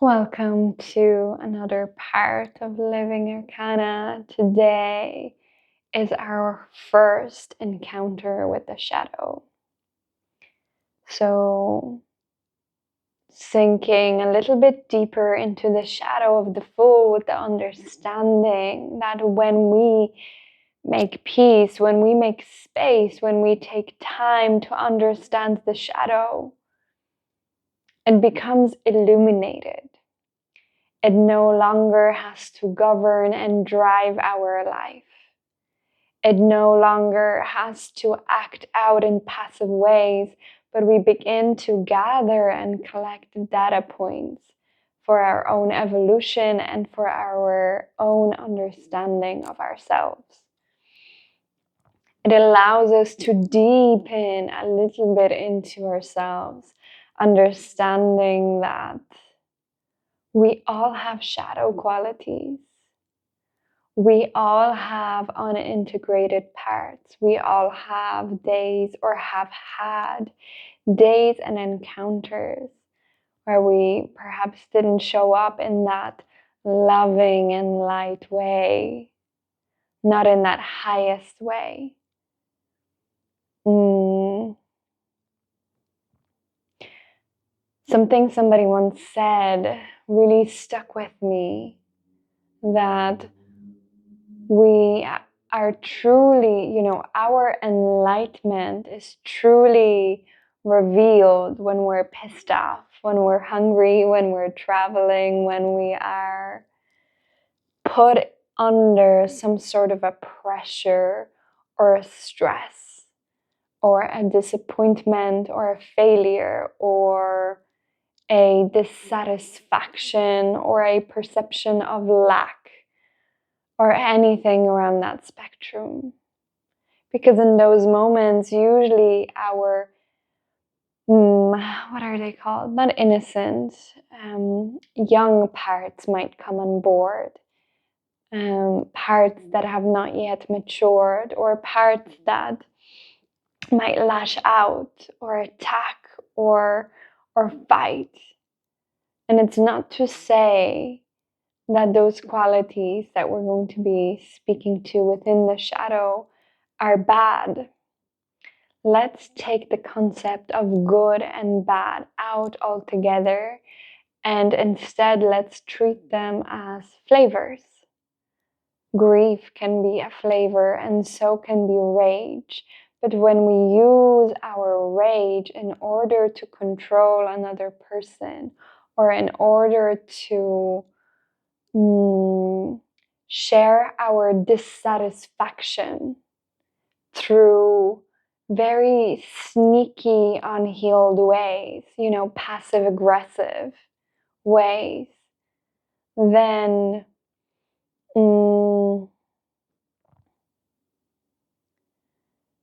Welcome to another part of Living Arcana. Today is our first encounter with the shadow. So, sinking a little bit deeper into the shadow of the fool with the understanding that when we make peace, when we make space, when we take time to understand the shadow, it becomes illuminated. It no longer has to govern and drive our life. It no longer has to act out in passive ways, but we begin to gather and collect data points for our own evolution and for our own understanding of ourselves. It allows us to deepen a little bit into ourselves, understanding that we all have shadow qualities. We all have unintegrated parts. We all have days or have had days and encounters where we perhaps didn't show up in that loving and light way, not in that highest way. Something somebody once said really stuck with me, that we are truly, our enlightenment is truly revealed when we're pissed off, when we're hungry, when we're traveling, when we are put under some sort of a pressure or a stress or a disappointment or a failure or a dissatisfaction or a perception of lack or anything around that spectrum. Because in those moments, usually our, what are they called? Not innocent, young parts might come on board. Parts that have not yet matured, or parts that might lash out or attack or fight. And it's not to say that those qualities that we're going to be speaking to within the shadow are bad. Let's take the concept of good and bad out altogether, and instead let's treat them as flavors. Grief can be a flavor, and so can be rage. But when we use our rage in order to control another person, or in order to share our dissatisfaction through very sneaky, unhealed ways, passive aggressive ways, then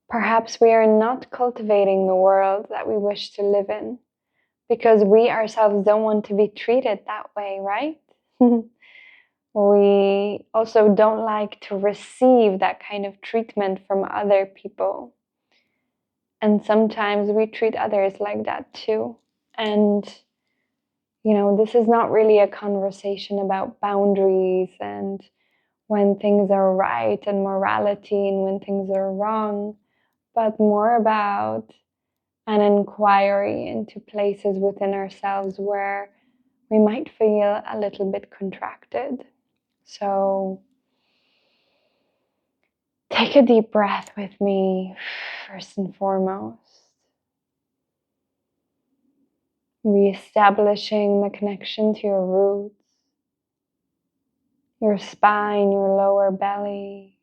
perhaps we are not cultivating the world that we wish to live in, because we ourselves don't want to be treated that way, right? We also don't like to receive that kind of treatment from other people. And sometimes we treat others like that too. And, this is not really a conversation about boundaries and when things are right and morality and when things are wrong, but more about an inquiry into places within ourselves where we might feel a little bit contracted. So take a deep breath with me, first and foremost. Reestablishing the connection to your roots, your spine, your lower belly.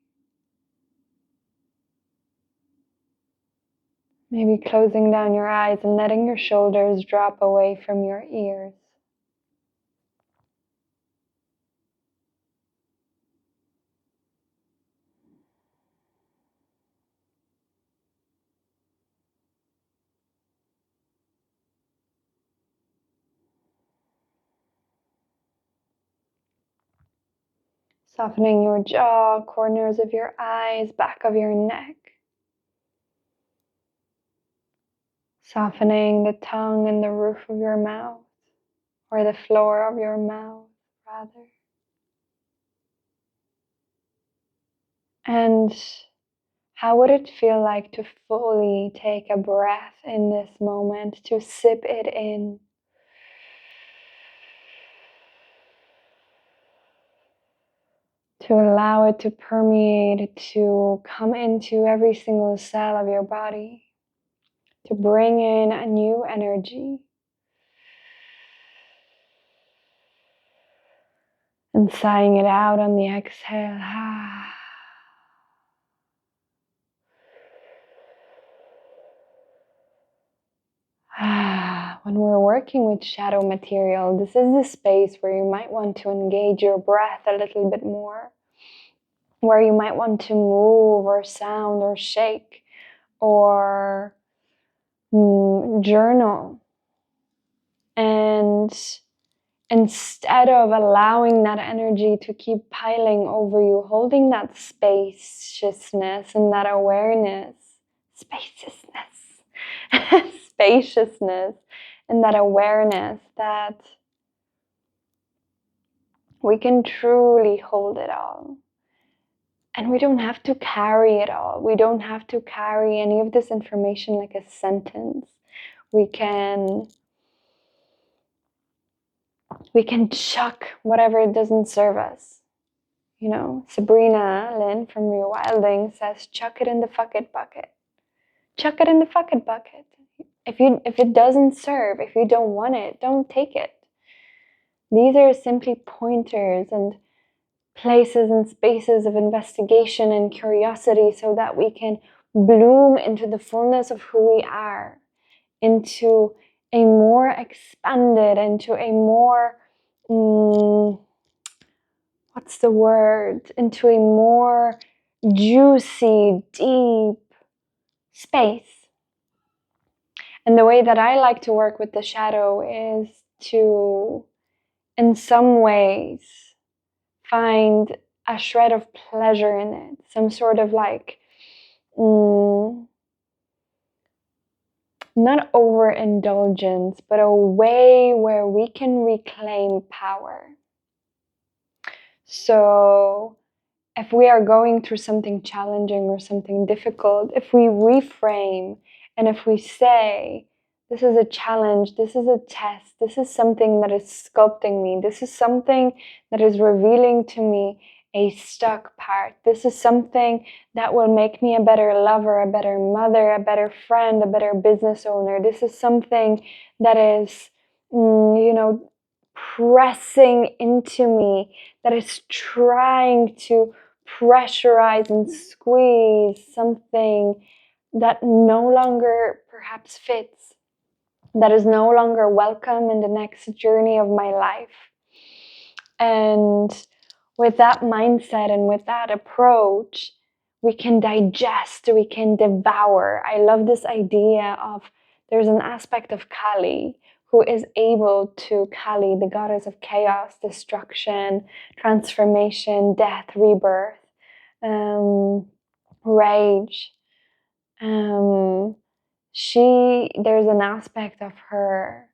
Maybe closing down your eyes and letting your shoulders drop away from your ears. Softening your jaw, corners of your eyes, back of your neck. Softening the tongue and the roof of your mouth, or the floor of your mouth, rather. And how would it feel like to fully take a breath in this moment, to sip it in? To allow it to permeate, to come into every single cell of your body, to bring in a new energy. And sighing it out on the exhale. When we're working with shadow material, this is the space where you might want to engage your breath a little bit more, where you might want to move or sound or shake or journal. And instead of allowing that energy to keep piling over you, holding that spaciousness and that awareness, spaciousness and that awareness that we can truly hold it all. And we don't have to carry it all. We don't have to carry any of this information like a sentence. We can chuck whatever doesn't serve us. You know, Sabrina Lynn from Rewilding says, chuck it in the fuck it bucket. Chuck it in the fuck it bucket. If it doesn't serve, if you don't want it, don't take it. These are simply pointers and places and spaces of investigation and curiosity so that we can bloom into the fullness of who we are, into a more expanded, into a more, into a more juicy, deep space. And the way that I like to work with the shadow is to, in some ways, find a shred of pleasure in it, some sort of like, not overindulgence, but a way where we can reclaim power. So if we are going through something challenging or something difficult, if we reframe and if we say, this is a challenge, this is a test, this is something that is sculpting me, this is something that is revealing to me a stuck part, this is something that will make me a better lover, a better mother, a better friend, a better business owner, this is something that is, pressing into me, that is trying to pressurize and squeeze something that no longer perhaps fits, that is no longer welcome in the next journey of my life. And with that mindset and with that approach, we can digest, we can devour. I love this idea of, there's an aspect of Kali who is able to, Kali, the goddess of chaos, destruction, transformation, death, rebirth, rage. There's an aspect of her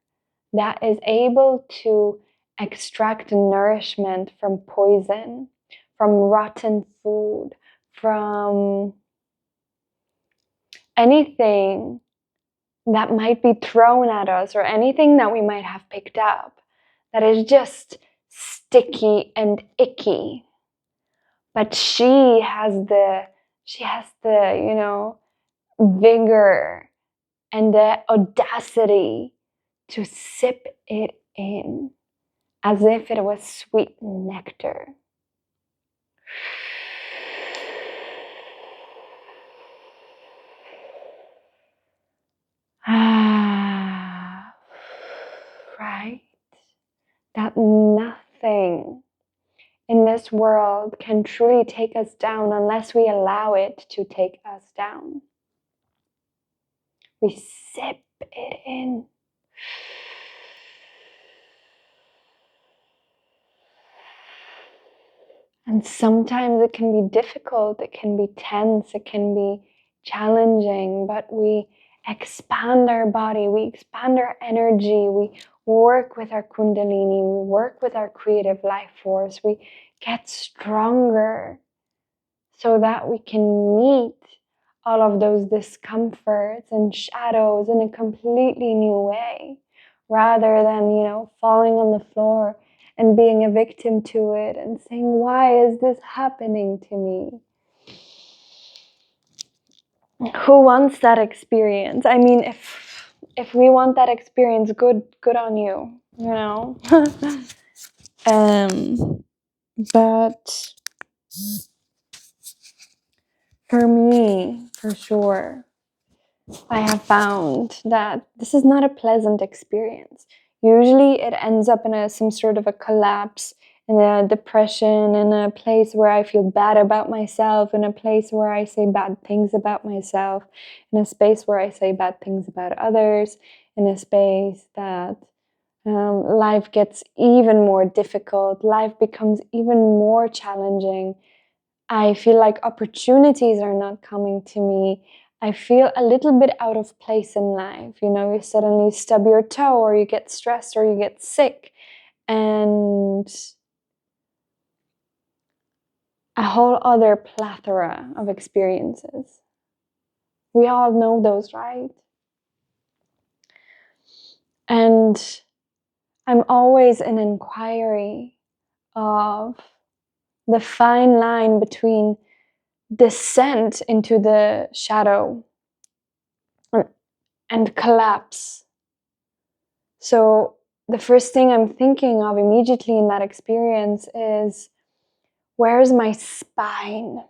that is able to extract nourishment from poison, from rotten food, from anything that might be thrown at us or anything that we might have picked up that is just sticky and icky. But she has the vigor and the audacity to sip it in as if it was sweet nectar. Right? That nothing in this world can truly take us down unless we allow it to take us down. We sip it in. And sometimes it can be difficult, it can be tense, it can be challenging, but we expand our body, we expand our energy, work with our Kundalini, we work with our creative life force, we get stronger so that we can meet all of those discomforts and shadows in a completely new way, rather than, falling on the floor and being a victim to it and saying, why is this happening to me? Who wants that experience? I mean, if we want that experience, good on you, but for me, for sure, I have found that this is not a pleasant experience. Usually it ends up in some sort of a collapse, in a depression, in a place where I feel bad about myself, in a place where I say bad things about myself, in a space where I say bad things about others, in a space that life gets even more difficult, life becomes even more challenging. I feel like opportunities are not coming to me. I feel a little bit out of place in life. You suddenly stub your toe, or you get stressed, or you get sick, and a whole other plethora of experiences. We all know those, right? And I'm always in inquiry of the fine line between descent into the shadow and collapse. So the first thing I'm thinking of immediately in that experience is, where's my spine?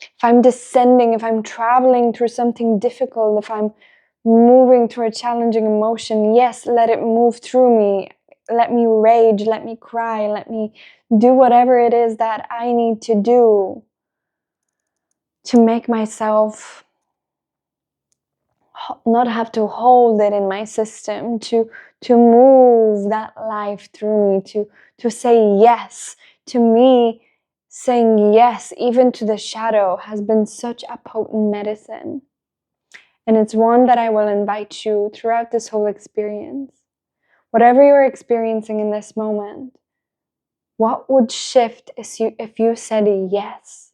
If I'm descending, if I'm traveling through something difficult, if I'm moving through a challenging emotion, yes, let it move through me. Let me rage, let me cry, let me do whatever it is that I need to do to make myself not have to hold it in my system, to move that life through me, to say yes. To me, saying yes, even to the shadow, has been such a potent medicine. And it's one that I will invite you throughout this whole experience. Whatever you're experiencing in this moment, what would shift if you said yes?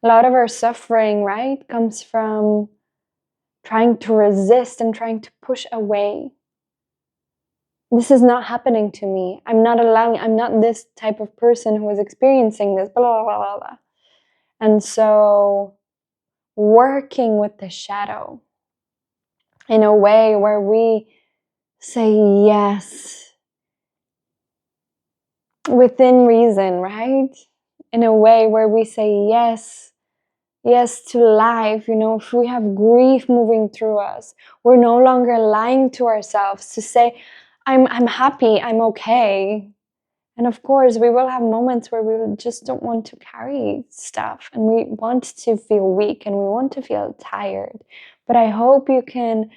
A lot of our suffering, right, comes from trying to resist and trying to push away. This is not happening to me. I'm not this type of person who is experiencing this, blah, blah, blah, blah. And so working with the shadow in a way where we say yes within reason, right? In a way where we say yes to life. If we have grief moving through us, we're no longer lying to ourselves to say, I'm happy, I'm okay. And of course, we will have moments where we just don't want to carry stuff, and we want to feel weak, and we want to feel tired. But I hope you can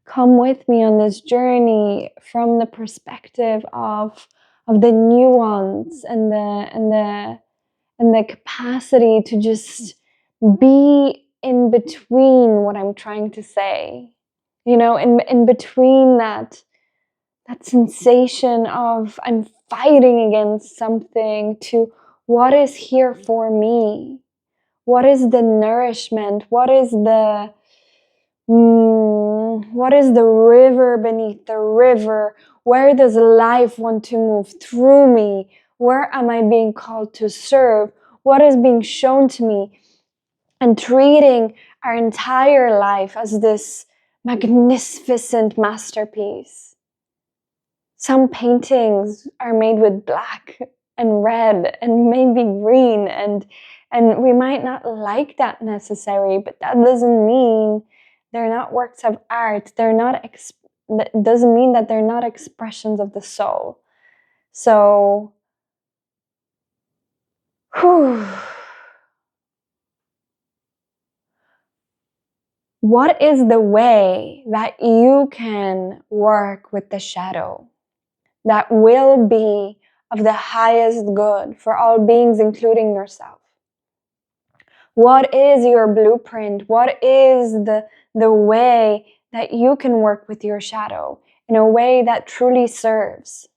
come with me on this journey from the perspective of the nuance and the capacity to just be in between what I'm trying to say. In between that sensation of I'm fighting against something, to what is here for me? What is the nourishment? What is the river beneath the river? Where does life want to move through me? Where am I being called to serve? What is being shown to me? And treating our entire life as this magnificent masterpiece. Some paintings are made with black and red and maybe green, and we might not like that necessarily, but that doesn't mean they're not works of art. That doesn't mean that they're not expressions of the soul. So, what is the way that you can work with the shadow that will be of the highest good for all beings, including yourself? What is your blueprint? What is the way that you can work with your shadow in a way that truly serves.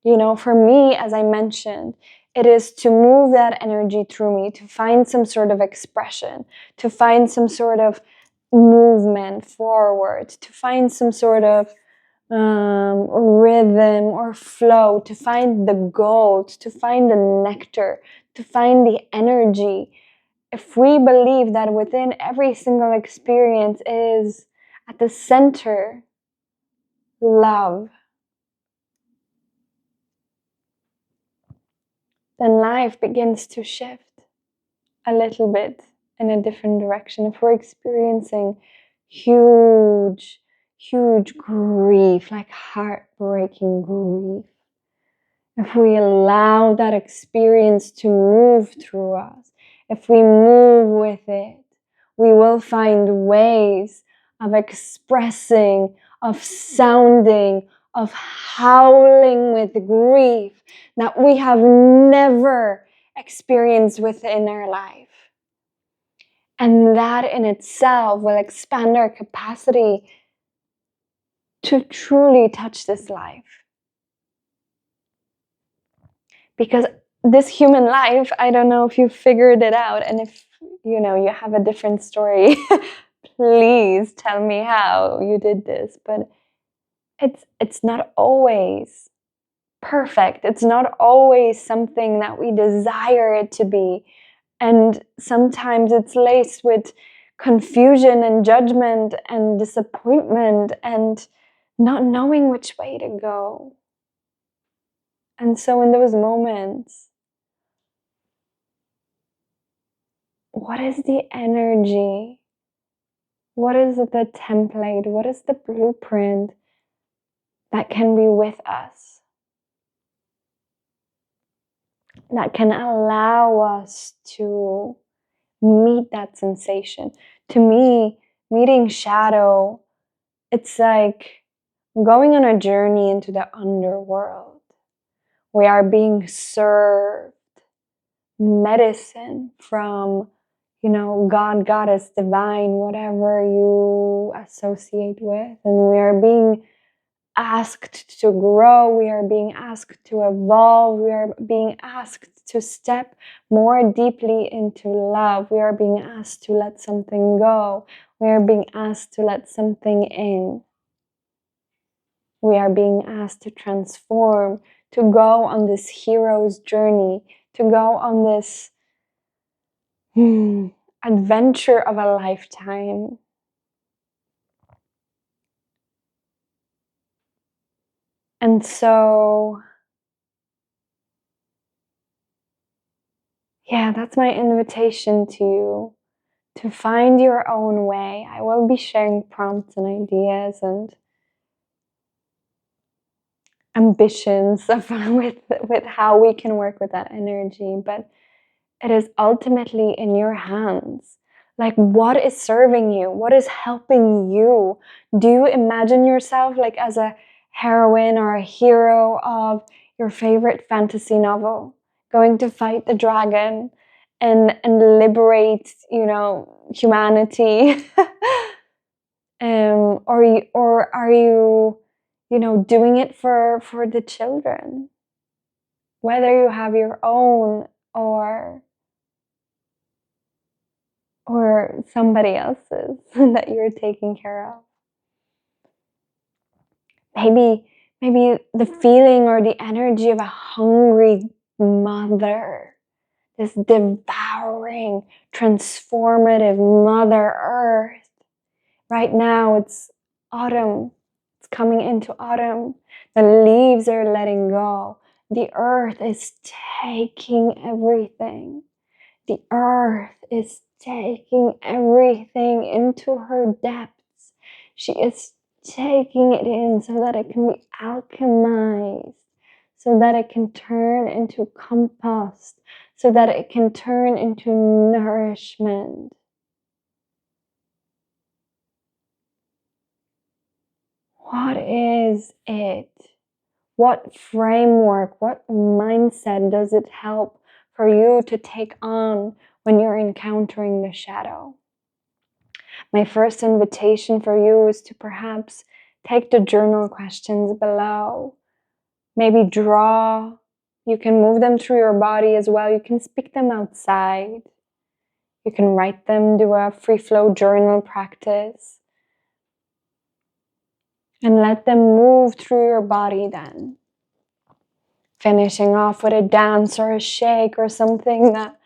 For me, as I mentioned, it is to move that energy through me, to find some sort of expression, to find some sort of movement forward, to find some sort of rhythm or flow, to find the gold, to find the nectar, to find the energy. If we believe that within every single experience is at the center love, then life begins to shift a little bit in a different direction. If we're experiencing huge grief, like heartbreaking grief, if we allow that experience to move through us, if we move with it, we will find ways of expressing, of sounding, of howling with grief that we have never experienced within our life. And that in itself will expand our capacity to truly touch this life. Because this human life, I don't know if you figured it out, and if you have a different story, please tell me how you did this. But it's not always perfect. It's not always something that we desire it to be. And sometimes it's laced with confusion and judgment and disappointment and not knowing which way to go. And so in those moments, what is the energy? What is the template? What is the blueprint that can be with us? That can allow us to meet that sensation. To me, meeting shadow, it's like going on a journey into the underworld. We are being served medicine from, God, goddess, divine, whatever you associate with. And we are being asked to grow. We are being asked to evolve. We are being asked to step more deeply into love. We are being asked to let something go. We are being asked to let something in. We are being asked to transform, to go on this hero's journey, to go on this adventure of a lifetime. And so, that's my invitation to you, to find your own way. I will be sharing prompts and ideas and ambitions with how we can work with that energy, but it is ultimately in your hands. Like, what is serving you? What is helping you? Do you imagine yourself like as a heroine or a hero of your favorite fantasy novel, going to fight the dragon and liberate, humanity? Or are you, doing it for the children? Whether you have your own or somebody else's that you're taking care of. Maybe the feeling or the energy of a hungry mother, this devouring, transformative Mother Earth. Right now it's autumn. It's coming into autumn. The leaves are letting go. The earth is taking everything. The earth is taking everything into her depths. She is taking it in so that it can be alchemized, so that it can turn into compost, so that it can turn into nourishment. What is it? What framework, what mindset does it help for you to take on when you're encountering the shadow? My first invitation for you is to perhaps Take the journal questions below. Maybe draw. You can move them through your body as well. You can speak them outside. You can write them, do a free flow journal practice. And let them move through your body then. Finishing off with a dance or a shake or something that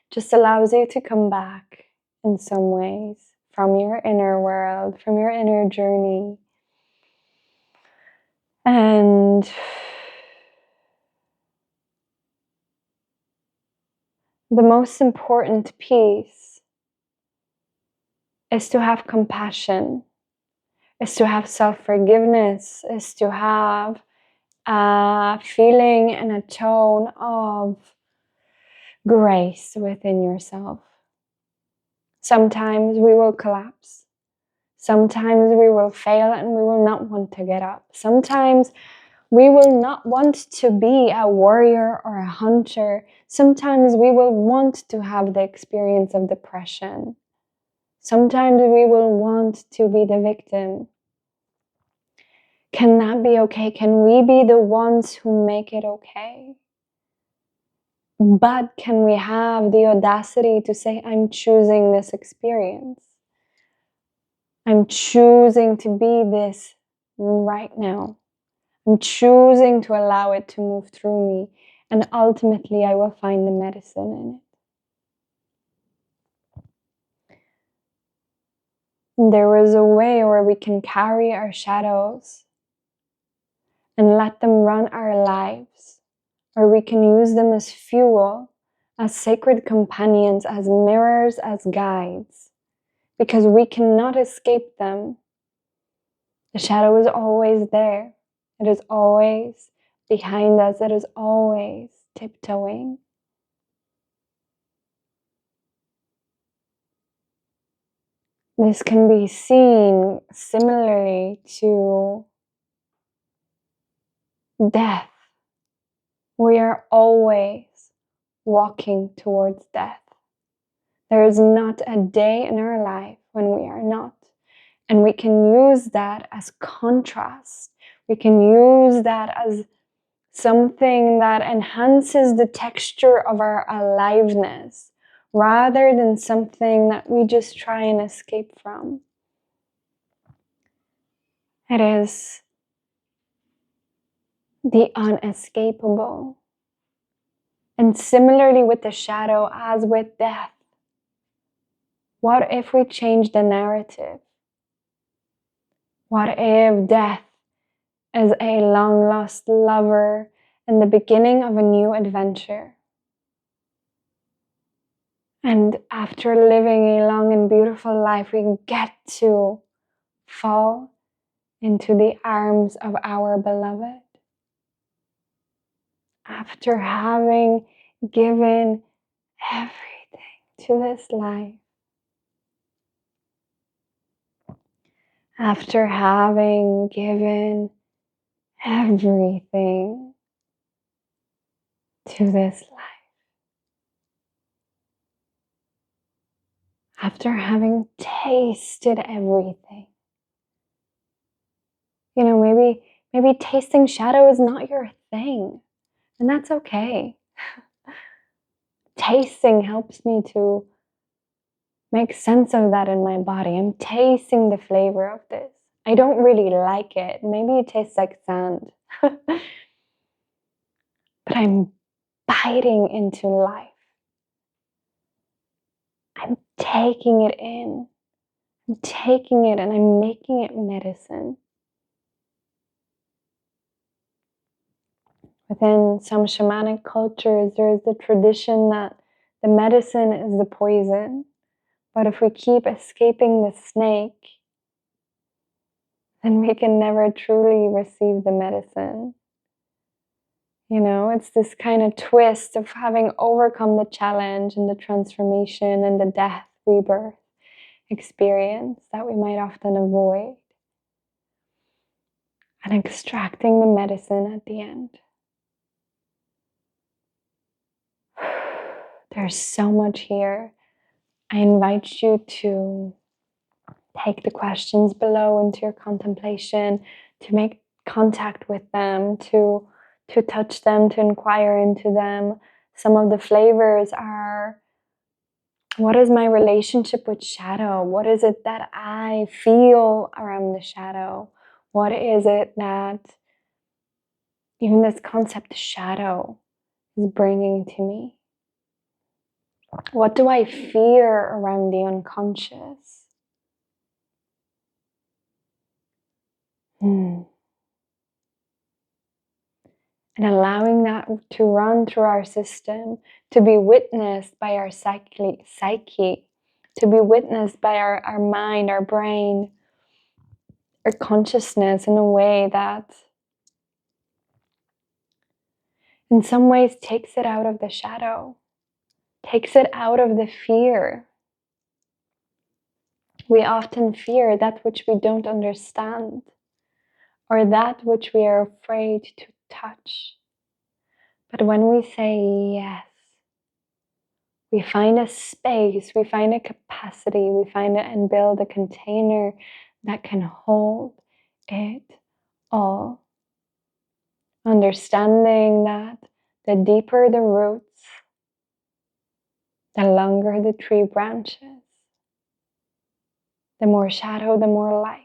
just allows you to come back in some ways from your inner world, from your inner journey. And the most important piece is to have compassion, is to have self-forgiveness, is to have a feeling and a tone of grace within yourself. Sometimes we will collapse. Sometimes we will fail and we will not want to get up. Sometimes we will not want to be a warrior or a hunter. Sometimes we will want to have the experience of depression. Sometimes we will want to be the victim. Can that be okay? Can we be the ones who make it okay? But can we have the audacity to say, I'm choosing this experience. I'm choosing to be this right now. I'm choosing to allow it to move through me. And ultimately, I will find the medicine in it. There is a way where we can carry our shadows and let them run our lives, or we can use them as fuel, as sacred companions, as mirrors, as guides, because we cannot escape them. The shadow is always there. It is always behind us. It is always tiptoeing. This can be seen similarly to death. We are always walking towards death. There is not a day in our life when we are not. And we can use that as contrast. We can use that as something that enhances the texture of our aliveness, rather than something that we just try and escape from. It is the unescapable. And similarly with the shadow as with death, what if we change the narrative? What if death is a long lost lover and the beginning of a new adventure? And after living a long and beautiful life, we get to fall into the arms of our beloved. After having given everything to this life, after having given everything to this life, after having tasted everything, maybe tasting shadow is not your thing, and that's okay. Tasting helps me to make sense of that in my body. I'm tasting the flavor of this. I don't really like it. Maybe it tastes like sand. But I'm biting into life. I'm taking it in. I'm taking it and I'm making it medicine. Within some shamanic cultures, there is the tradition that the medicine is the poison. But if we keep escaping the snake, then we can never truly receive the medicine. It's this kind of twist of having overcome the challenge and the transformation and the death, rebirth experience that we might often avoid, and extracting the medicine at the end. There's so much here. I invite you to take the questions below into your contemplation, to make contact with them, to touch them, to inquire into them. Some of the flavors are, what is my relationship with shadow? What is it that I feel around the shadow? What is it that even this concept shadow is bringing to me? What do I fear around the unconscious? And allowing that to run through our system, to be witnessed by our psyche, to be witnessed by our mind, our brain, our consciousness in a way that in some ways takes it out of the shadow, takes it out of the fear. We often fear that which we don't understand, or that which we are afraid to touch. But when we say yes, we find a space, we find a capacity, we find it and build a container that can hold it all. Understanding that the deeper the roots, the longer the tree branches, the more shadow, the more light.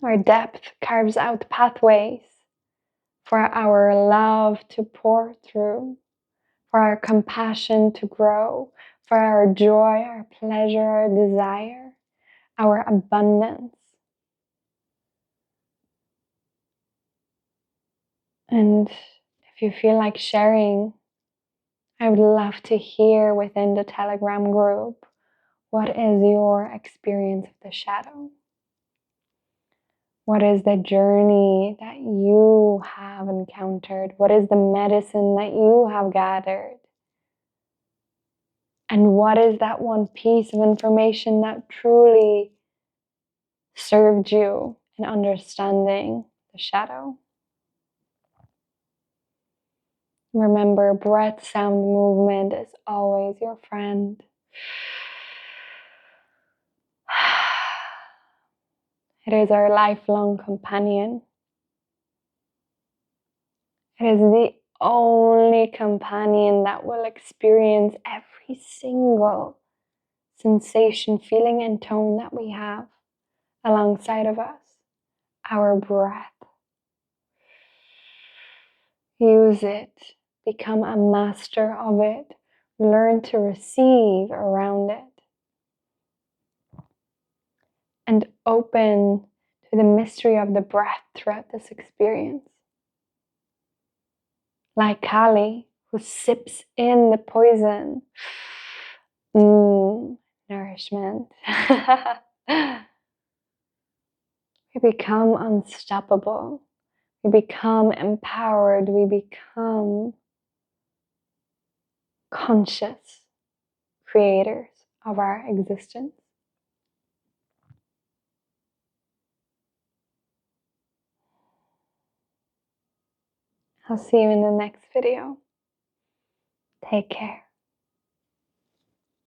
Our depth carves out pathways for our love to pour through, for our compassion to grow, for our joy, our pleasure, our desire, our abundance. And if you feel like sharing, I would love to hear within the Telegram group, what is your experience of the shadow? What is the journey that you have encountered? What is the medicine that you have gathered? And what is that one piece of information that truly served you in understanding the shadow? Remember, breath, sound, movement is always your friend. It is our lifelong companion. It is the only companion that will experience every single sensation, feeling, and tone that we have alongside of us. Our breath. Use it. Become a master of it. Learn to receive around it. And open to the mystery of the breath throughout this experience. Like Kali, who sips in the poison. Nourishment. We become unstoppable. We become empowered. We become conscious creators of our existence. I'll see you in the next video. Take care.